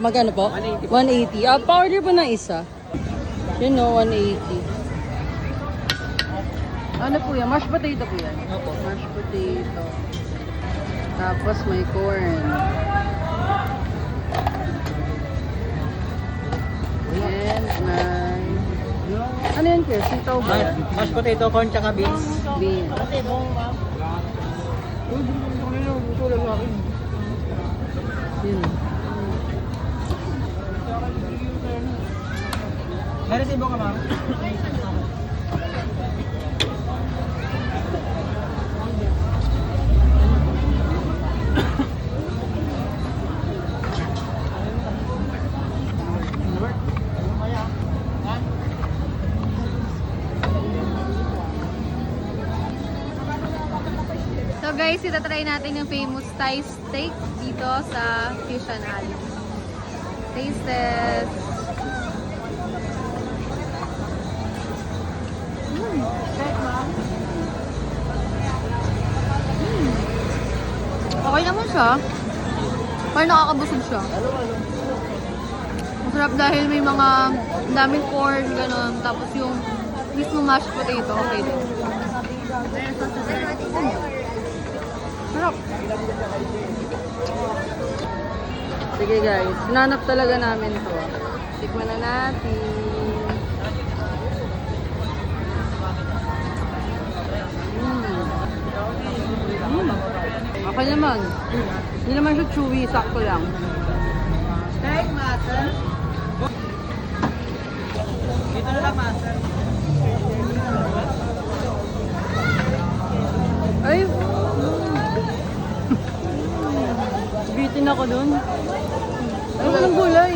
Magkano po? 180. 180. Pa-order po ng isa. Yun no, 180. Ano po yan? Mashed potato po yan. Opo. Mashed potato. Tapos may corn. And may... Ano yan kuya? Sitaw ba yan? Mashed potato, corn, tsaka beans. Bean. Yun. May resibo ka, ma'am? So guys, itatry natin yung famous Thai steak dito sa Fusion Alley. Taste test! Okay naman siya. Parang nakakabusog siya. Masarap dahil may mga daming corn, gano'n. Tapos yung mismo mashed potato, okay din. Sarap. Sige guys, sinanap talaga namin to. Tikman na natin. Okay naman. Hindi naman siya chewy, sakto lang. Steak, master. Dito na lang, master. Ay! Bitin ako dun. Ay, walang gulay.